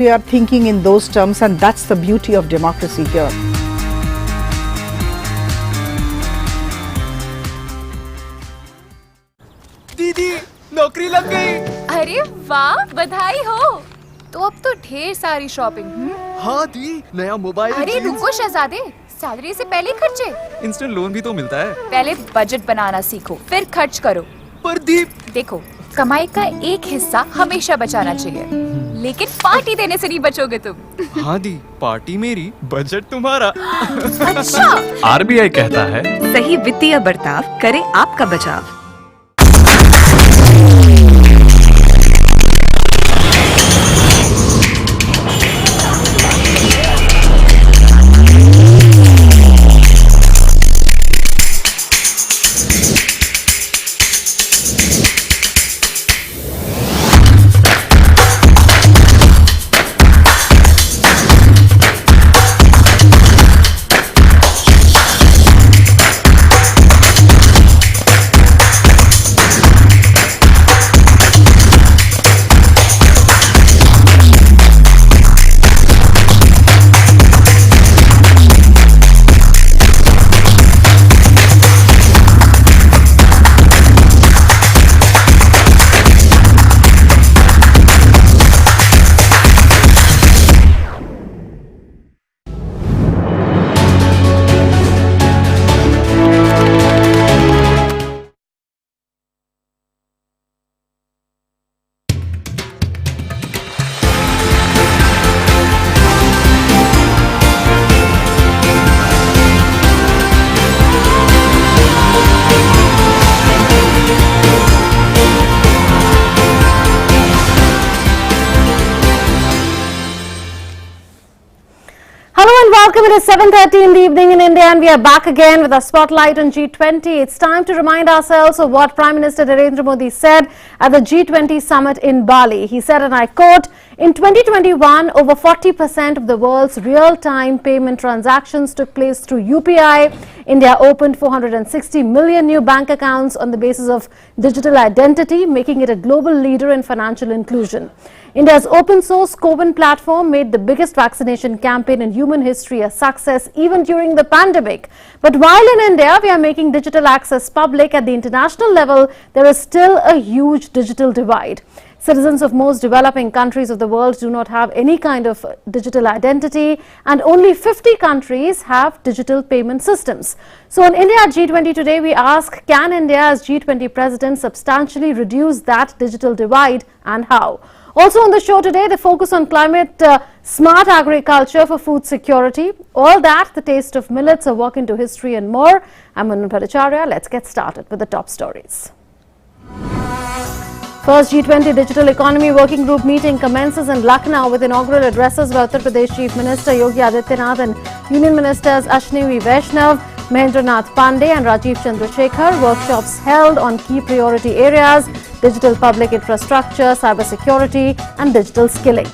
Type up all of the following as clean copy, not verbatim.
We are thinking in those terms, and that's the beauty of democracy here. दीदी नौकरी लग गई। अरे वाह, बधाई हो। तो अब तो ढेर सारी शॉपिंग। हाँ दी, नया मोबाइल। अरे रुको शहजादे, सैलरी से पहले खर्चे। इंस्टेंट लोन भी तो मिलता है। पहले बजट बनाना सीखो, फिर खर्च करो। पर दी, देखो, कमाई का एक हिस्सा हमेशा बचाना चाहिए, लेकिन पार्टी देने से नहीं बचोगे तुम। हाँ दी, पार्टी मेरी, बजट तुम्हारा। अच्छा। आरबीआई कहता है, सही वित्तीय बर्ताव करे आपका बचाव। Welcome. It is 7:30 in the evening in India and we are back again with a spotlight on G20. It's time to remind ourselves of what Prime Minister Narendra Modi said at the G20 summit in Bali. He said, and I quote, "In 2021, over 40% of the world's real-time payment transactions took place through UPI. India opened 460 million new bank accounts on the basis of digital identity, making it a global leader in financial inclusion. India's open source CoWIN platform made the biggest vaccination campaign in human history a success even during the pandemic. But while in India we are making digital access public, at the international level there is still a huge digital divide. Citizens of most developing countries of the world do not have any kind of digital identity, and only 50 countries have digital payment systems. So on India G20 today, we ask, can India as G20 president substantially reduce that digital divide, and how? Also on the show today, the focus on climate smart agriculture for food security. All that, the taste of millets, a walk into history and more. I'm Manu Bhattacharya. Let's get started with the top stories. First G20 Digital Economy Working Group meeting commences in Lucknow with inaugural addresses by Uttar Pradesh Chief Minister Yogi Adityanath and Union Ministers Ashwini Vaishnav, Mahendranath Pandey and Rajiv Chandrasekhar. Workshops held on key priority areas: digital public infrastructure, cyber security and digital skilling.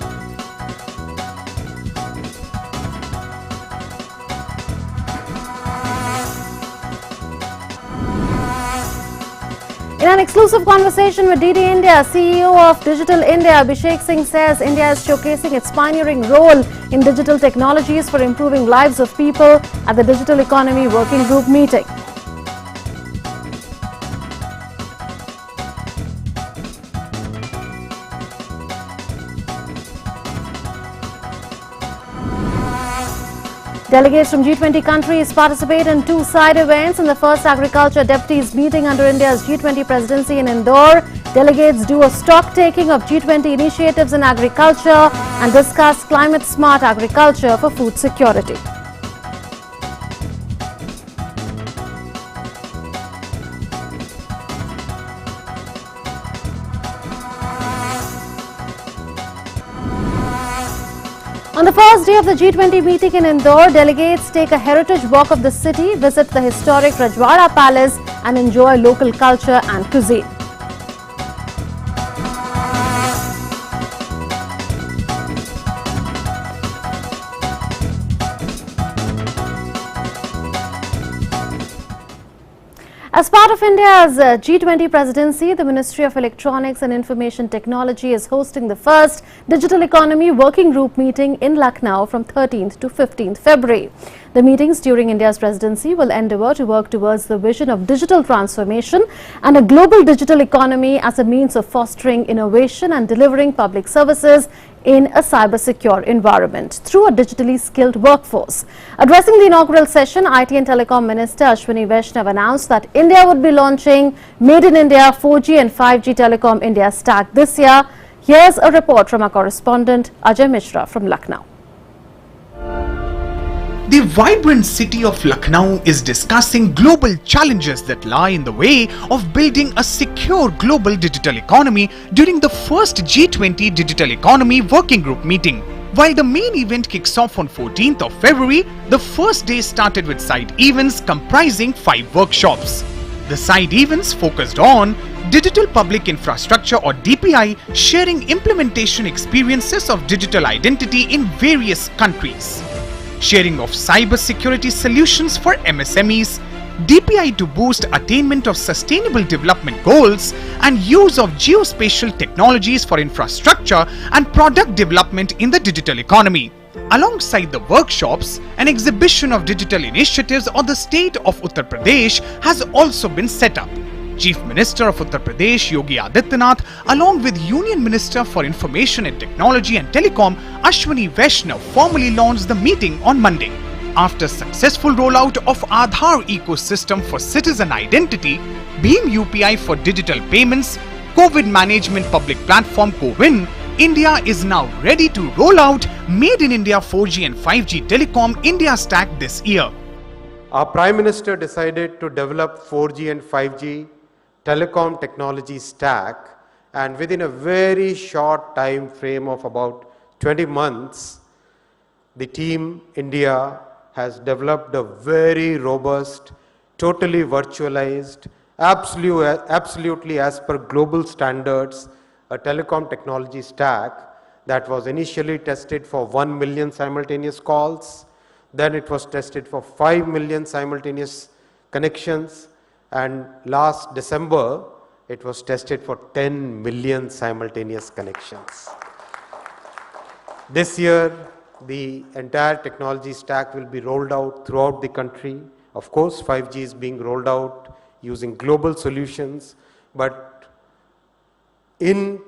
In an exclusive conversation with DD India, CEO of Digital India Abhishek Singh says India is showcasing its pioneering role in digital technologies for improving lives of people at the Digital Economy Working Group meeting. Delegates from G20 countries participate in two side events. In the first Agriculture Deputies meeting under India's G20 presidency in Indore, delegates do a stock taking of G20 initiatives in agriculture and discuss climate smart agriculture for food security. On the first day of the G20 meeting in Indore, delegates take a heritage walk of the city, visit the historic Rajwada Palace and enjoy local culture and cuisine. As part of India's G20 presidency, the Ministry of Electronics and Information Technology is hosting the first Digital Economy Working Group meeting in Lucknow from 13th to 15th February. The meetings during India's presidency will endeavour to work towards the vision of digital transformation and a global digital economy as a means of fostering innovation and delivering public services in a cyber-secure environment through a digitally skilled workforce. Addressing the inaugural session, IT and Telecom Minister Ashwini Vaishnav announced that India would be launching Made in India 4G and 5G Telecom India stack this year. Here's a report from our correspondent Ajay Mishra from Lucknow. The vibrant city of Lucknow is discussing global challenges that lie in the way of building a secure global digital economy during the first G20 Digital Economy Working Group meeting. While the main event kicks off on 14th of February, the first day started with side events comprising 5 workshops. The side events focused on Digital Public Infrastructure or DPI, sharing implementation experiences of digital identity in various countries. Sharing of cyber security solutions for MSMEs, DPI to boost attainment of sustainable development goals, and use of geospatial technologies for infrastructure and product development in the digital economy. Alongside the workshops, an exhibition of digital initiatives of the state of Uttar Pradesh has also been set up. Chief Minister of Uttar Pradesh Yogi Adityanath, along with Union Minister for Information and Technology and Telecom Ashwini Vaishnav, formally launched the meeting on Monday. After successful rollout of Aadhaar ecosystem for citizen identity, Bheem UPI for digital payments, COVID management public platform CoWIN, India is now ready to roll out Made in India 4G and 5G Telecom India stack this year. Our Prime Minister decided to develop 4G and 5G telecom technology stack, and within a very short time frame of about 20 months, the team India has developed a very robust, totally virtualized, absolutely as per global standards, a telecom technology stack that was initially tested for 1 million simultaneous calls, then it was tested for 5 million simultaneous connections, and last December it was tested for 10 million simultaneous connections. This year the entire technology stack will be rolled out throughout the country. Of course, 5G is being rolled out using global solutions, but in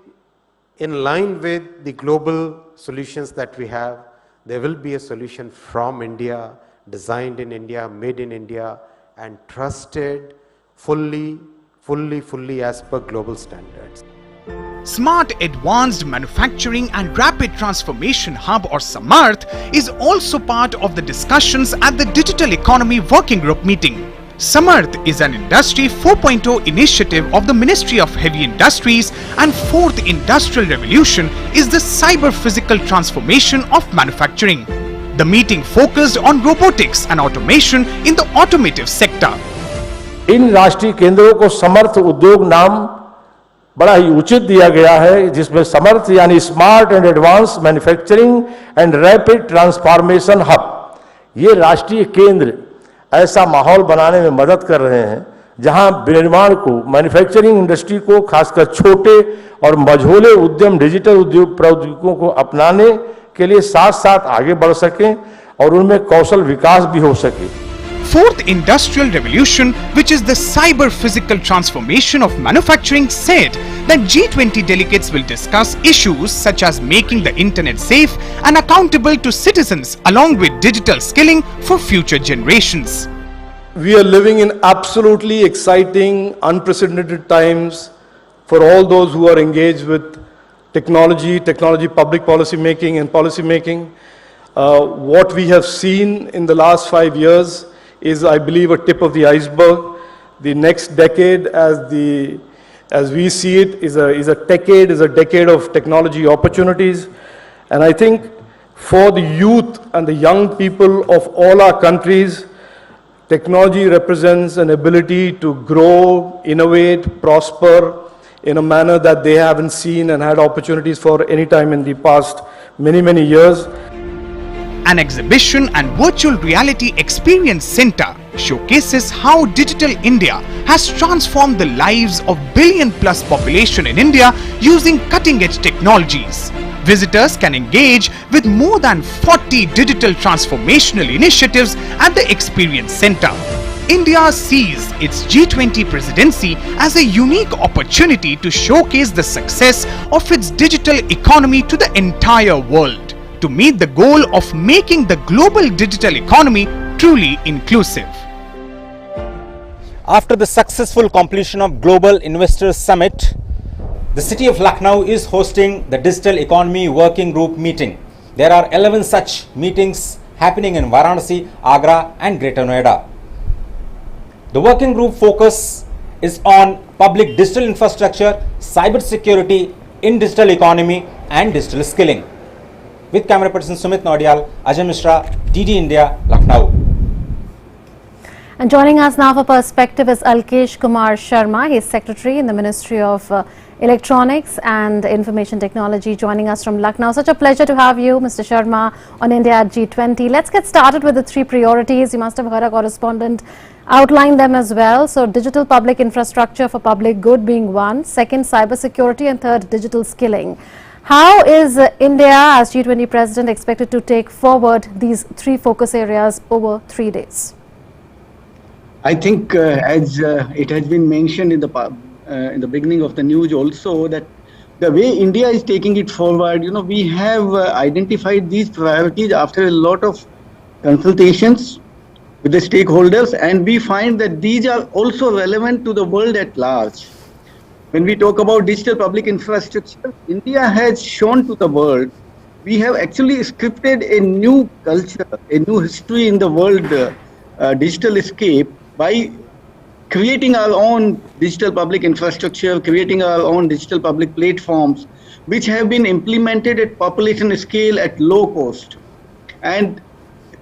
line with the global solutions that we have, there will be a solution from India, designed in India, made in India, and trusted fully as per global standards. Smart Advanced Manufacturing and Rapid Transformation Hub or SAMARTH is also part of the discussions at the Digital Economy Working Group meeting. SAMARTH is an Industry 4.0 initiative of the Ministry of Heavy Industries, and Fourth Industrial Revolution is the cyber-physical transformation of manufacturing. The meeting focused on robotics and automation in the automotive sector. इन राष्ट्रीय केंद्रों को समर्थ उद्योग नाम बड़ा ही उचित दिया गया है, जिसमें समर्थ यानी smart and advance manufacturing and rapid transformation hub, ये राष्ट्रीय केंद्र ऐसा माहौल बनाने में मदद कर रहे हैं जहां विनिर्माण को, मैन्युफैक्चरिंग इंडस्ट्री को, खासकर छोटे और मझोले उद्यम डिजिटल उद्योग प्रौद्योगिकियों को अपनाने के लिए साथ साथ आगे बढ़ सकें और उनमें कौशल विकास भी हो सके. Fourth Industrial Revolution, which is the cyber-physical transformation of manufacturing, said that G20 delegates will discuss issues such as making the internet safe and accountable to citizens, along with digital skilling for future generations. We are living in absolutely exciting, unprecedented times for all those who are engaged with technology public policy making and policy making. What we have seen in the last 5 years is, I believe, a tip of the iceberg. The next decade, as we see it, is a decade of technology opportunities. And I think for the youth and the young people of all our countries, technology represents an ability to grow, innovate, prosper in a manner that they haven't seen and had opportunities for any time in the past many years. An exhibition and virtual reality experience center showcases how Digital India has transformed the lives of billion-plus population in India using cutting-edge technologies. Visitors can engage with more than 40 digital transformational initiatives at the Experience Center. India sees its G20 presidency as a unique opportunity to showcase the success of its digital economy to the entire world, to meet the goal of making the global digital economy truly inclusive. After the successful completion of Global Investors Summit, the city of Lucknow is hosting the Digital Economy Working Group meeting. There are 11 such meetings happening in Varanasi, Agra and Greater Noida. The working group focus is on public digital infrastructure, cyber security in digital economy and digital skilling. With camera person Sumit Nodial, Ajay Mishra, DD India, Lucknow. And joining us now for perspective is Alkesh Kumar Sharma. He is Secretary in the Ministry of Electronics and Information Technology, joining us from Lucknow. Such a pleasure to have you, Mr. Sharma, on India at G20. Let's get started with the three priorities. You must have heard our correspondent outline them as well. So digital public infrastructure for public good being one, second cyber security, and third digital skilling. How is India as G20 president expected to take forward these three focus areas over 3 days? I think as it has been mentioned in the beginning of the news also, that the way India is taking it forward, we have identified these priorities after a lot of consultations with the stakeholders, and we find that these are also relevant to the world at large. When we talk about digital public infrastructure, India has shown to the world we have actually scripted a new culture, a new history in the world digital escape by creating our own digital public infrastructure, creating our own digital public platforms, which have been implemented at population scale at low cost. And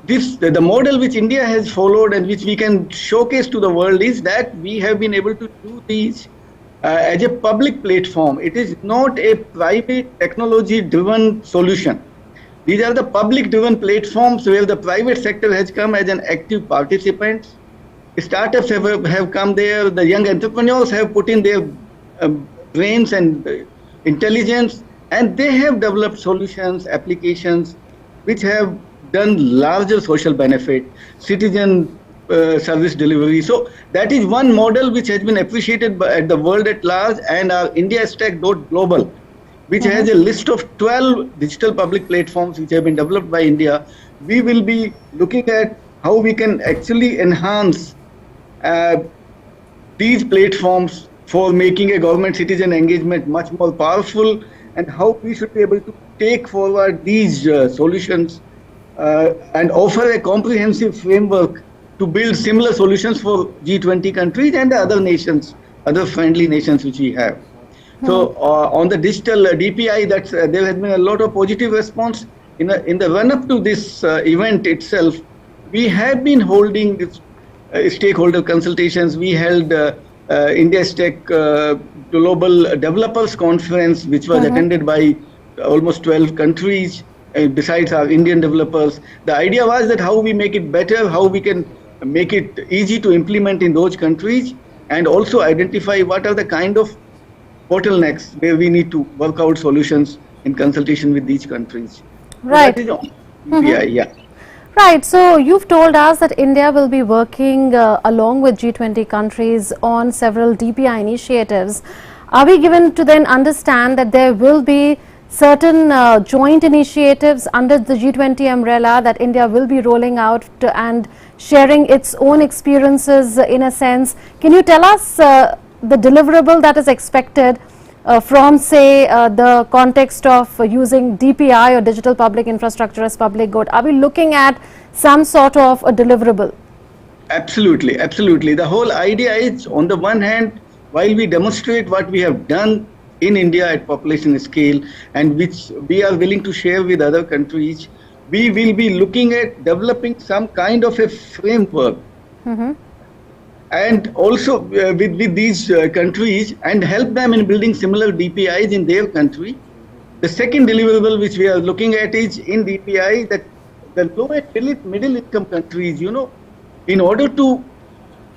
the model which India has followed and which we can showcase to the world is that we have been able to do these as a public platform. It is not a private technology-driven solution. These are the public-driven platforms where the private sector has come as an active participant. Startups have come there, the young entrepreneurs have put in their brains and intelligence, and they have developed solutions, applications, which have done larger social benefit, citizen service delivery. So that is one model which has been appreciated at the world at large, and our India Stack Global, which has a list of 12 digital public platforms which have been developed by India. We will be looking at how we can actually enhance these platforms for making a government-citizen engagement much more powerful, and how we should be able to take forward these solutions and offer a comprehensive framework to build similar solutions for G20 countries and the other nations, other friendly nations which we have. So on the digital DPI, there has been a lot of positive response. In the run-up to this event itself, we have been holding this stakeholder consultations. We held India Stack Global Developers Conference, which was attended by almost 12 countries. Besides our Indian developers, the idea was that how we make it better, how we can make it easy to implement in those countries, and also identify what are the kind of bottlenecks where we need to work out solutions in consultation with these countries. Right. So that is yeah. Right. So you've told us that India will be working along with G20 countries on several DPI initiatives. Are we given to then understand that there will be certain joint initiatives under the G20 umbrella that India will be rolling out and sharing its own experiences in a sense? Can you tell us the deliverable that is expected from, say, the context of using DPI or digital public infrastructure as public good? Are we looking at some sort of a deliverable? Absolutely, absolutely. The whole idea is, on the one hand, while we demonstrate what we have done in India at population scale and which we are willing to share with other countries, we will be looking at developing some kind of a framework and also with these countries, and help them in building similar DPIs in their country. The second deliverable which we are looking at is in DPI that the low and middle income countries, in order to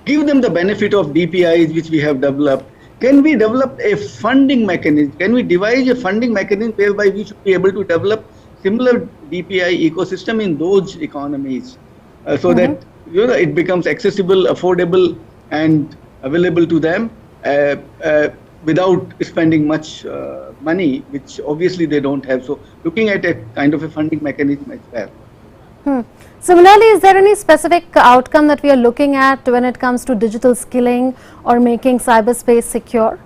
give them the benefit of DPIs which we have developed, can we develop a funding mechanism? Can we devise a funding mechanism whereby we should be able to develop similar DPI ecosystem in those economies so that it becomes accessible, affordable, and available to them without spending much money, which obviously they don't have. So looking at a kind of a funding mechanism as well. Similarly, is there any specific outcome that we are looking at when it comes to digital skilling or making cyberspace secure?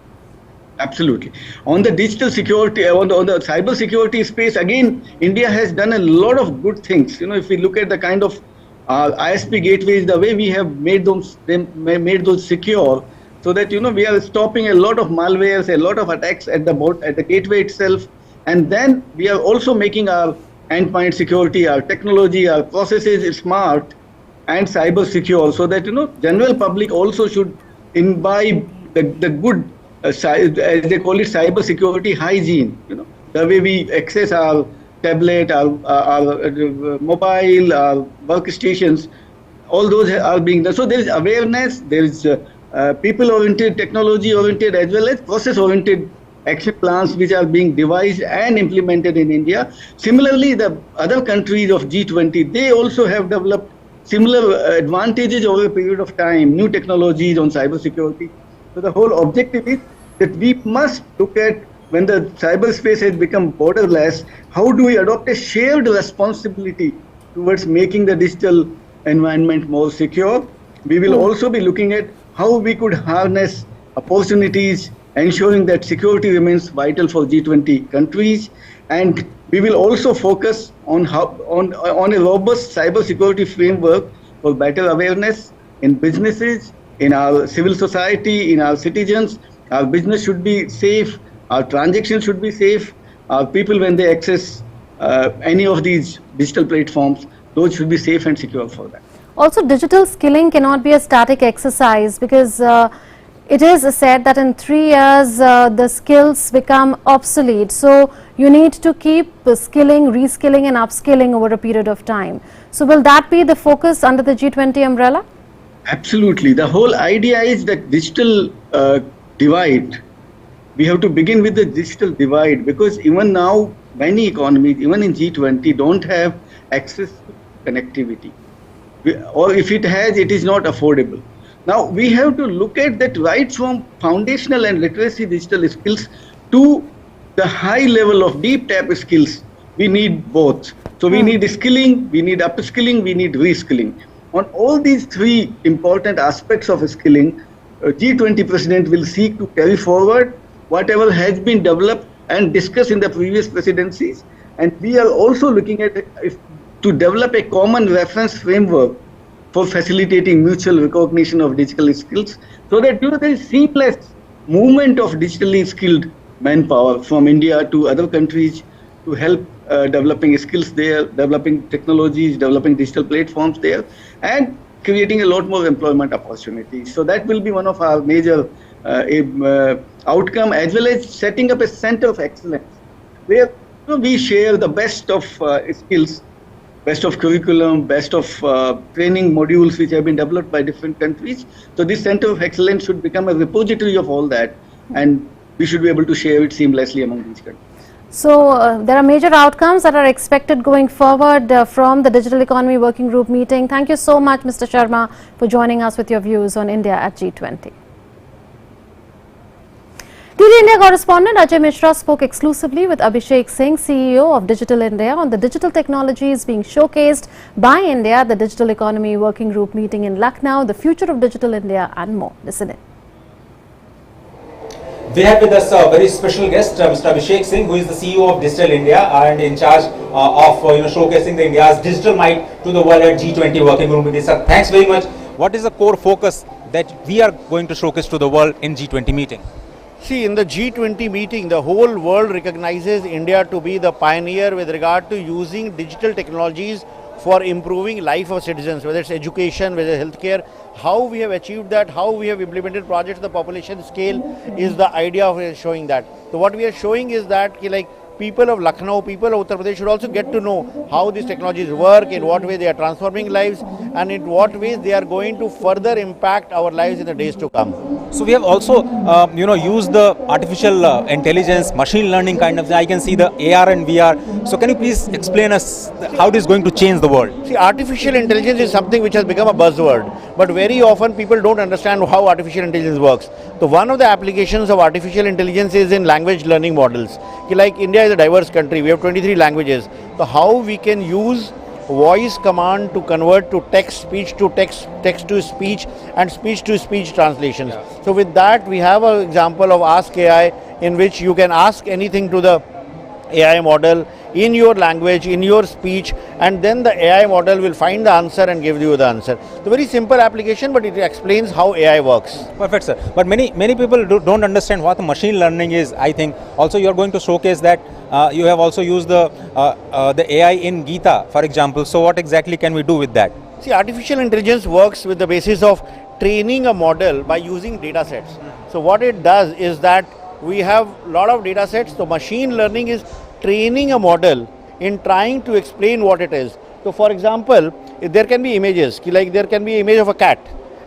Absolutely. On the digital security, on the cyber security space, again, India has done a lot of good things. If we look at the kind of ISP gateways, the way we have made those secure, so that we are stopping a lot of malwares, a lot of attacks at the gateway itself, and then we are also making our endpoint security, our technology, our processes smart and cyber secure, so that general public also should imbibe the good as they call it, cyber security hygiene. The way we access our tablet, our mobile, our workstations, all those are being done. So there is awareness, there is people-oriented, technology-oriented, as well as process-oriented action plans which are being devised and implemented in India. Similarly, the other countries of G20, they also have developed similar advantages over a period of time, new technologies on cybersecurity. So the whole objective is that we must look at, when the cyberspace has become borderless, how do we adopt a shared responsibility towards making the digital environment more secure. We will also be looking at how we could harness opportunities, ensuring that security remains vital for G20 countries, and we will also focus on a robust cybersecurity framework for better awareness in businesses, in our civil society, in our citizens. Our business should be safe, our transactions should be safe, our people, when they access any of these digital platforms, those should be safe and secure for them. Also, digital skilling cannot be a static exercise, because it is said that in 3 years the skills become obsolete. So you need to keep skilling, reskilling and upskilling over a period of time. So will that be the focus under the G20 umbrella? Absolutely. The whole idea is that digital divide, we have to begin with the digital divide, because even now many economies, even in G20, don't have access to connectivity. Or if it has, it is not affordable. Now we have to look at that right from foundational and literacy digital skills to the high level of deep tap skills. We need both. So we need skilling, we need upskilling, we need reskilling. On all these three important aspects of skilling, G20 President will seek to carry forward whatever has been developed and discussed in the previous presidencies. And we are also looking at to develop a common reference framework for facilitating mutual recognition of digital skills, so that there is seamless movement of digitally skilled manpower from India to other countries to help developing skills there, developing technologies, developing digital platforms there, and creating a lot more employment opportunities. So that will be one of our major outcome, as well as setting up a center of excellence where we share the best of skills, best of curriculum, best of training modules which have been developed by different countries. So this center of excellence should become a repository of all that, and we should be able to share it seamlessly among these countries. So there are major outcomes that are expected going forward from the Digital Economy Working Group meeting. Thank you so much, Mr. Sharma, for joining us with your views on India at G20. DD India correspondent Ajay Mishra spoke exclusively with Abhishek Singh, CEO of Digital India, on the digital technologies being showcased by India at the Digital Economy Working Group meeting in Lucknow, the future of Digital India and more. Listen in. We have with us a very special guest, Mr. Abhishek Singh, who is the CEO of Digital India and in charge of showcasing the India's digital might to the world at G20 Working Group meeting. Sir, thanks very much. What is the core focus that we are going to showcase to the world in G20 meeting? See, in the G20 meeting, the whole world recognizes India to be the pioneer with regard to using digital technologies for improving life of citizens, whether it's education, whether it's healthcare. How we have achieved that, how we have implemented projects at the population scale is the idea of showing that. So what we are showing is that people of Lucknow, people of Uttar Pradesh should also get to know how these technologies work, in what way they are transforming lives, and in what ways they are going to further impact our lives in the days to come. So we have also, used the artificial intelligence, machine learning kind of thing. I can see the AR and VR. So can you please explain us how it is going to change the world? See, artificial intelligence is something which has become a buzzword, but very often people don't understand how artificial intelligence works. So one of the applications of artificial intelligence is in language learning models. Like India is a diverse country, we have 23 languages. So how we can use voice command to convert to text, speech to text, text to speech, and speech to speech translations. So with that, we have an example of Ask AI, in which you can ask anything to the AI model in your language, in your speech, and then the AI model will find the answer and give you the answer. It's a very simple application, but it explains how AI works. Perfect, sir. But many people don't understand what the machine learning is. I think also you are going to showcase that you have also used the AI in Gita, for example. So what exactly can we do with that? See, artificial intelligence works with the basis of training a model by using data sets. So what it does is that we have a lot of data sets. So machine learning is training a model in trying to explain what it is. So for example, if there can be images, like there can be image of a cat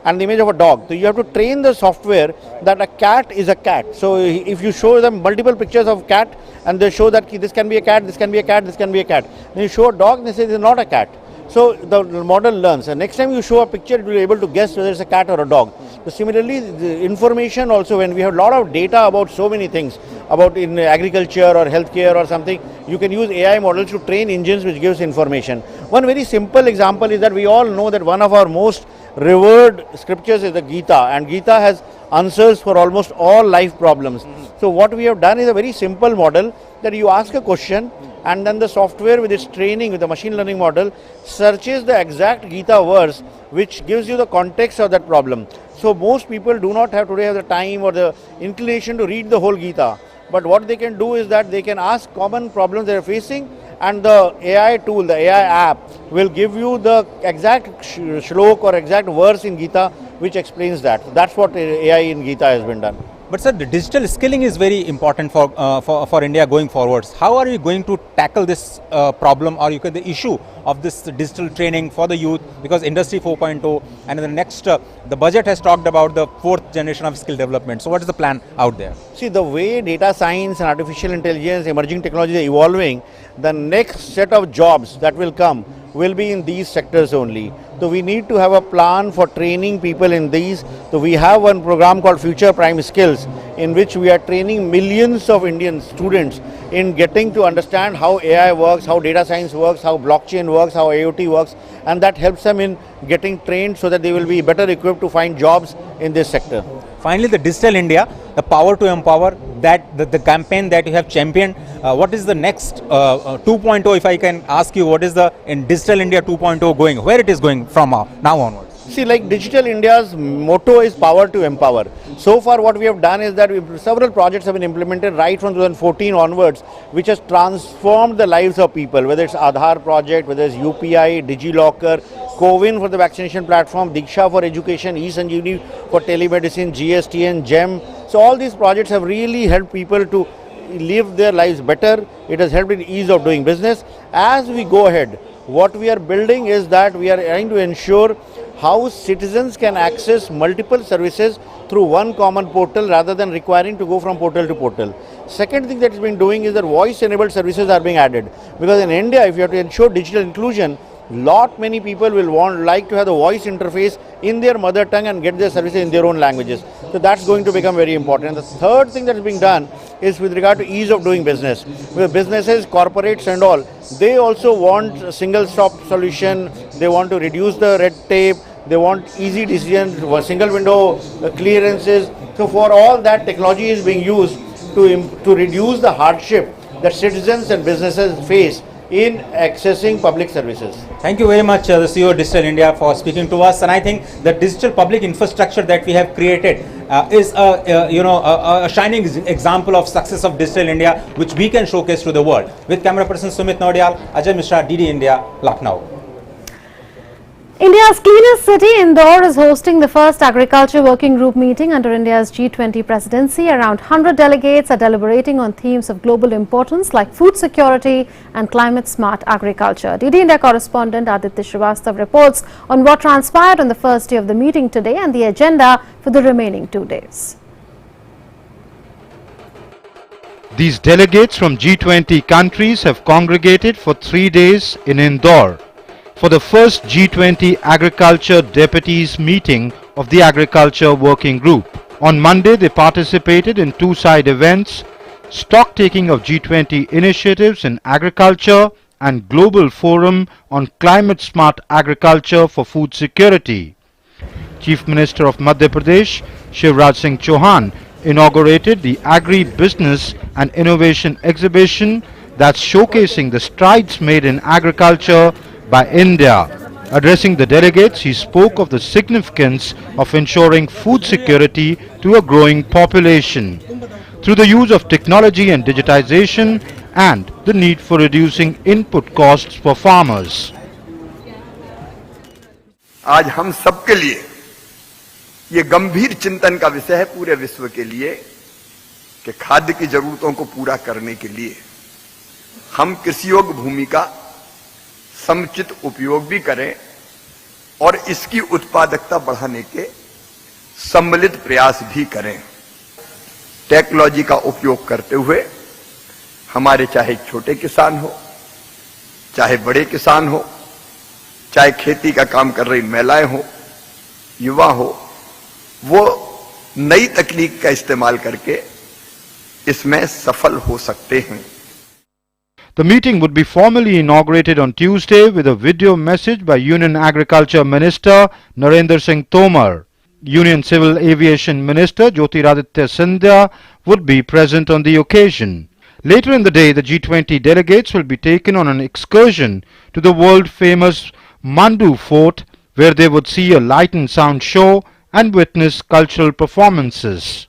and the image of a dog. So you have to train the software that a cat is a cat. So if you show them multiple pictures of cat and they show that this can be a cat, this can be a cat, this can be a cat. Then you show a dog, they say this is not a cat. So the model learns, and next time you show a picture, it will be able to guess whether it's a cat or a dog. So similarly, the information also, when we have a lot of data about so many things, about in agriculture or healthcare or something, you can use AI models to train engines which gives information. One very simple example is that we all know that one of our most revered scriptures is the Gita, and Gita has answers for almost all life problems. So what we have done is a very simple model that you ask a question, and then the software with its training with the machine learning model searches the exact Gita verse which gives you the context of that problem. So most people do not have the time or the inclination to read the whole Gita. But what they can do is that they can ask common problems they are facing, and the AI tool, the AI app, will give you the exact shlok or exact verse in Gita which explains that. That's what AI in Gita has been done. But sir, the digital skilling is very important for India going forwards. How are you going to tackle this problem, or the issue of this digital training for the youth? Because Industry 4.0 and the next, the budget has talked about the 4th generation of skill development. So what is the plan out there? See, the way data science and artificial intelligence, emerging technologies are evolving, the next set of jobs that will come will be in these sectors only. So we need to have a plan for training people in these. So we have one program called Future Prime Skills, in which we are training millions of Indian students in getting to understand how AI works, how data science works, how blockchain works, how IoT works, and that helps them in getting trained so that they will be better equipped to find jobs in this sector. Finally, the Digital India, the power to empower, that the campaign that you have championed, what is the next 2.0, if I can ask you, what is the in Digital India 2.0 going, where it is going from now onwards? See, like Digital India's motto is power to empower. So far what we have done is that several projects have been implemented right from 2014 onwards, which has transformed the lives of people, whether it's Aadhaar project, whether it's UPI, DigiLocker, CoWIN for the vaccination platform, Diksha for education, eSanjeevani for telemedicine, GSTN, GEM. So all these projects have really helped people to live their lives better. It has helped in ease of doing business. As we go ahead, what we are building is that we are trying to ensure how citizens can access multiple services through one common portal rather than requiring to go from portal to portal. Second thing that is being doing is that voice-enabled services are being added. Because in India, if you have to ensure digital inclusion, many people will like to have the voice interface in their mother tongue and get their services in their own languages. So that's going to become very important. And the third thing that is being done is with regard to ease of doing business. With businesses, corporates and all, they also want a single stop solution. They want to reduce the red tape. They want easy decisions, single window clearances. So for all that, technology is being used to reduce the hardship that citizens and businesses face in accessing public services. Thank you very much, the CEO of Digital India, for speaking to us. And I think the digital public infrastructure that we have created is a shining example of success of Digital India, which we can showcase to the world. With camera person Sumit Naudiyal, Ajay Mishra, DD India, Lucknow. India's cleanest city, Indore, is hosting the first agriculture working group meeting under India's G20 presidency. Around 100 delegates are deliberating on themes of global importance like food security and climate-smart agriculture. DD India correspondent Aditya Srivastav reports on what transpired on the first day of the meeting today and the agenda for the remaining 2 days. These delegates from G20 countries have congregated for 3 days in Indore for the first G20 Agriculture Deputies meeting of the Agriculture Working Group. On Monday, they participated in two-side events, stock-taking of G20 initiatives in agriculture and Global Forum on Climate-Smart Agriculture for Food Security. Chief Minister of Madhya Pradesh, Shivraj Singh Chauhan, inaugurated the Agri-Business and Innovation Exhibition that's showcasing the strides made in agriculture by India. Addressing the delegates, he spoke of the significance of ensuring food security to a growing population through the use of technology and digitization and the need for reducing input costs for farmers. आज हम सबके लिए ये गंभीर चिंतन का विषय है पूरे विश्व के लिए कि खाद्य की जरूरतों को पूरा करने के लिए हम कृषि योग्य भूमि का समुचित उपयोग भी करें और इसकी उत्पादकता बढ़ाने के सम्मिलित प्रयास भी करें। टेक्नोलॉजी का उपयोग करते हुए हमारे चाहे छोटे किसान हो, चाहे बड़े किसान हो, चाहे खेती का काम कर रही महिलाएं हो, युवा हो, वो नई तकनीक का इस्तेमाल करके इसमें सफल हो सकते हैं। The meeting would be formally inaugurated on Tuesday with a video message by Union Agriculture Minister Narendra Singh Tomar. Union Civil Aviation Minister Jyotiraditya Scindia would be present on the occasion. Later in the day, the G20 delegates will be taken on an excursion to the world-famous Mandu Fort, where they would see a light and sound show and witness cultural performances.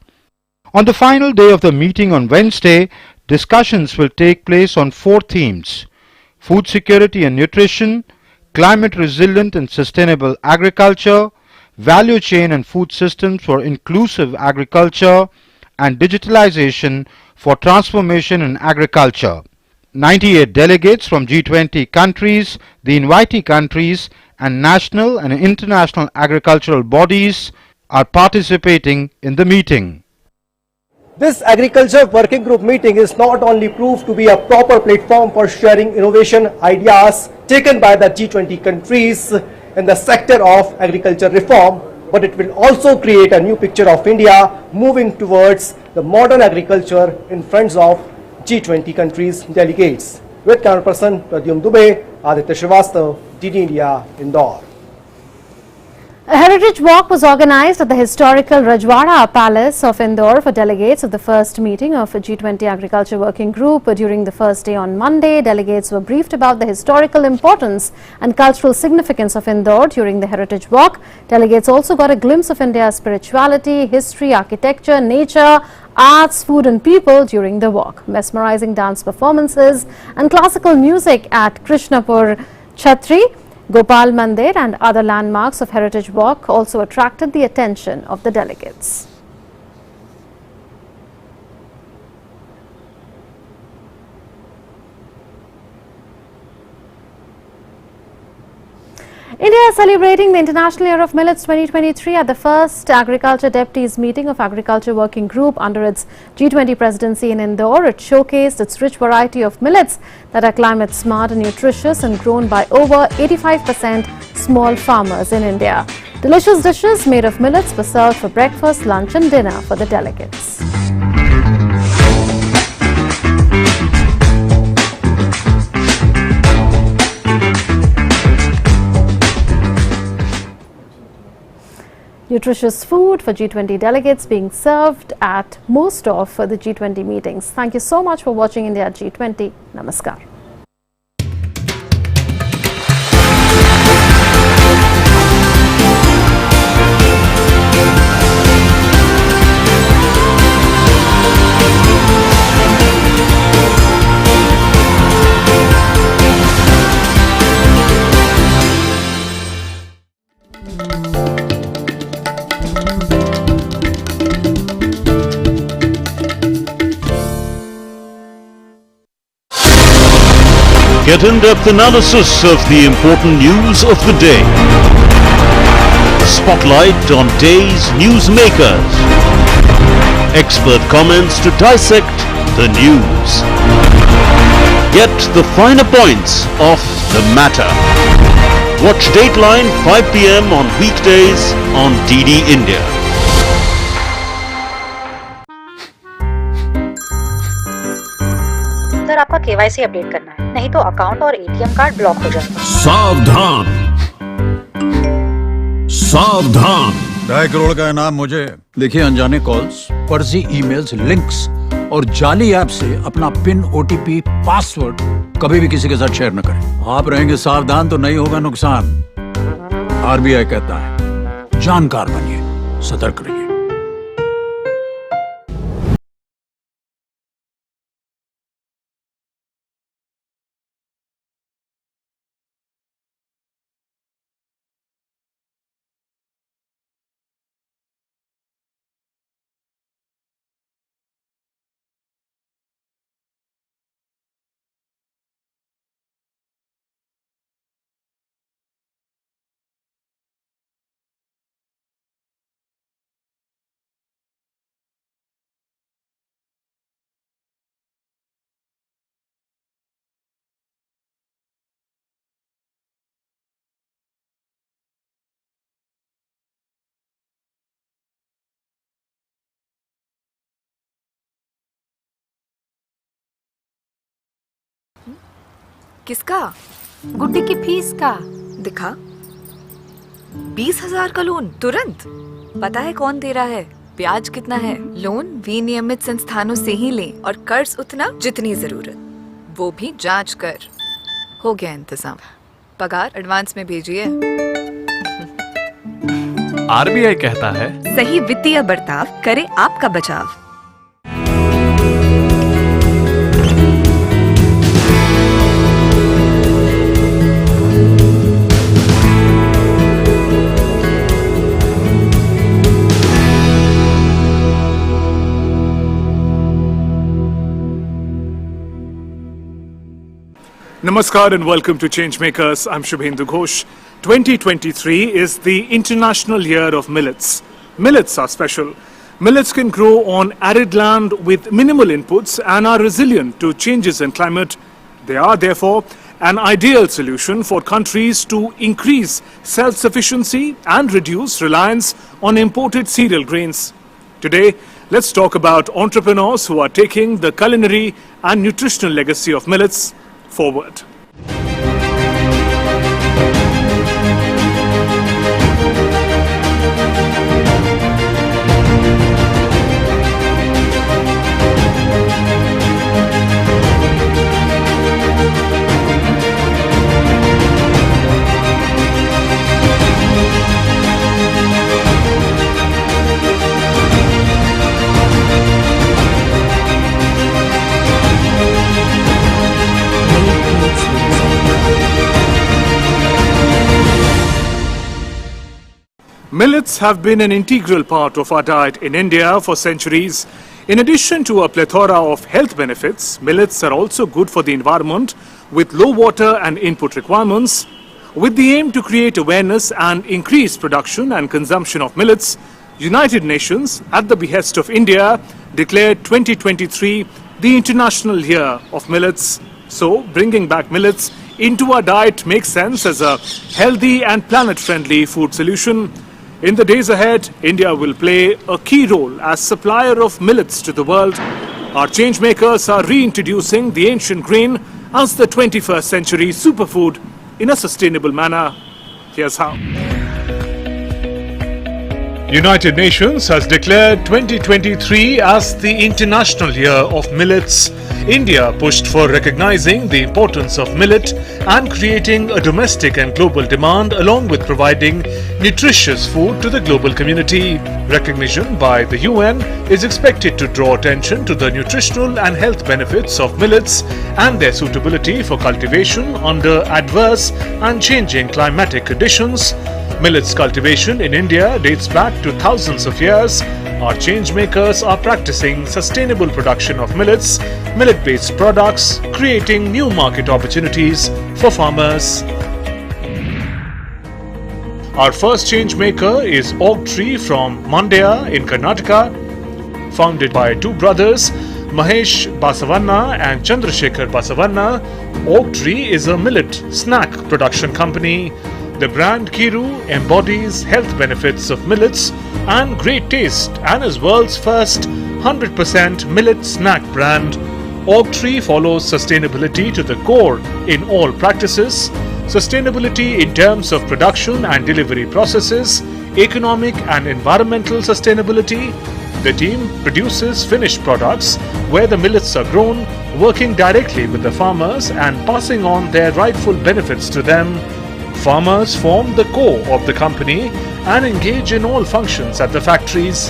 On the final day of the meeting on Wednesday, discussions will take place on 4 themes: food security and nutrition, climate resilient and sustainable agriculture, value chain and food systems for inclusive agriculture, and digitalization for transformation in agriculture. 98 delegates from G20 countries, the invitee countries, and national and international agricultural bodies are participating in the meeting. This Agriculture Working Group meeting is not only proved to be a proper platform for sharing innovation ideas taken by the G20 countries in the sector of agriculture reform, but it will also create a new picture of India moving towards the modern agriculture in front of G20 countries delegates. With camera person Pradyum Dubey, Aditya Srivastav, DD India, Indore. A heritage walk was organized at the historical Rajwada Palace of Indore for delegates of the first meeting of a G20 Agriculture Working Group. During the first day on Monday, delegates were briefed about the historical importance and cultural significance of Indore during the heritage walk. Delegates also got a glimpse of India's spirituality, history, architecture, nature, arts, food and people during the walk. Mesmerizing dance performances and classical music at Krishnapur Chhatri, Gopal Mandir and other landmarks of Heritage Walk also attracted the attention of the delegates. India is celebrating the International Year of Millets 2023 at the first Agriculture Deputies meeting of Agriculture Working Group under its G20 presidency in Indore. It showcased its rich variety of millets that are climate smart and nutritious and grown by over 85% small farmers in India. Delicious dishes made of millets were served for breakfast, lunch and dinner for the delegates. Nutritious food for G20 delegates being served at most of the G20 meetings. Thank you so much for watching India G20. Namaskar. get in-depth analysis of the important news of the day. Spotlight on day's newsmakers. Expert comments to dissect the news. Get the finer points of the matter. Watch Dateline 5 p.m. on weekdays on DD India. Sir आपका KYC update करना है, नहीं तो account और ATM card block हो जाएगा। सावधान सावधान। 2.5 करोड़ का इनाम मुझे। देखिए, अनजाने कॉल्स, फर्जी ईमेल्स, लिंक्स और जाली ऐप से अपना पिन, ओटीपी, पासवर्ड कभी भी किसी के साथ शेयर न करें। आप रहेंगे सावधान तो नहीं होगा नुकसान। आरबीआई कहता है, जानकार बनिए, सतर्क रहिए। किसका? गुड्डी की फीस का। दिखा। 20,000 का लोन तुरंत। पता है कौन दे रहा है, ब्याज कितना है? लोन विनियमित संस्थानों से ही लें और कर्ज उतना जितनी जरूरत, वो भी जांच कर। हो गया इंतजाम। पगार एडवांस में भेजिए। आरबीआई कहता है, सही वित्तीय बर्ताव करे आपका बचाव। Namaskar and welcome to Changemakers. I'm Shubhendu Ghosh. 2023 is the International Year of Millets. Millets are special. Millets can grow on arid land with minimal inputs and are resilient to changes in climate. They are therefore an ideal solution for countries to increase self-sufficiency and reduce reliance on imported cereal grains. Today, let's talk about entrepreneurs who are taking the culinary and nutritional legacy of millets forward. Millets have been an integral part of our diet in India for centuries. In addition to a plethora of health benefits, millets are also good for the environment with low water and input requirements. With the aim to create awareness and increase production and consumption of millets, United Nations, at the behest of India, declared 2023 the International Year of Millets. So, bringing back millets into our diet makes sense as a healthy and planet-friendly food solution. In the days ahead, India will play a key role as supplier of millets to the world. Our changemakers are reintroducing the ancient grain as the 21st century superfood in a sustainable manner. Here's how. United Nations has declared 2023 as the International Year of Millets. India pushed for recognizing the importance of millet and creating a domestic and global demand along with providing nutritious food to the global community. Recognition by the UN is expected to draw attention to the nutritional and health benefits of millets and their suitability for cultivation under adverse and changing climatic conditions. Millets cultivation in India dates back to thousands of years. Our changemakers are practicing sustainable production of millets, millet-based products, creating new market opportunities for farmers. Our first changemaker is Oak Tree from Mandya in Karnataka. Founded by two brothers, Mahesh Basavanna and Chandrasekhar Basavanna, Oak Tree is a millet snack production company. The brand Kiru embodies health benefits of millets and great taste and is world's first 100% millet snack brand. Oak Tree follows sustainability to the core in all practices. Sustainability in terms of production and delivery processes, economic and environmental sustainability. The team produces finished products where the millets are grown, working directly with the farmers and passing on their rightful benefits to them. Farmers form the core of the company and engage in all functions at the factories.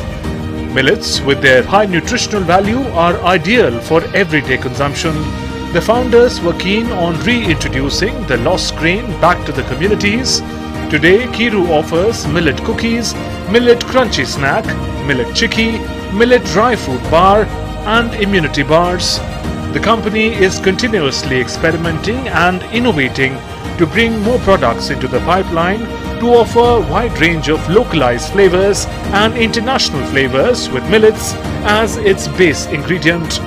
Millets, with their high nutritional value, are ideal for everyday consumption. The founders were keen on reintroducing the lost grain back to the communities. Today, Kiru offers millet cookies, millet crunchy snack, millet chicky, millet dry fruit bar, and immunity bars. The company is continuously experimenting and innovating to bring more products into the pipeline to offer a wide range of localized flavors and international flavors with millets as its base ingredient.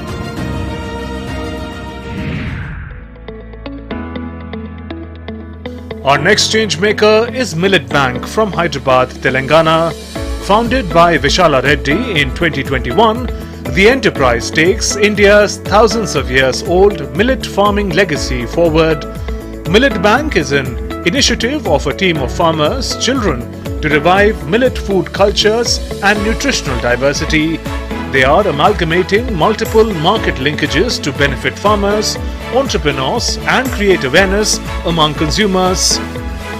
Our next changemaker is Millet Bank from Hyderabad, Telangana. Founded by Vishala Reddy in 2021, the enterprise takes India's thousands of years old millet farming legacy forward. Millet Bank is an initiative of a team of farmers, children, to revive millet food cultures and nutritional diversity. They are amalgamating multiple market linkages to benefit farmers, entrepreneurs, and create awareness among consumers.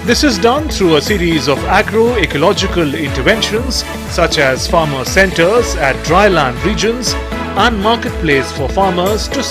This is done through a series of agro-ecological interventions such as farmer centers at dryland regions and marketplace for farmers to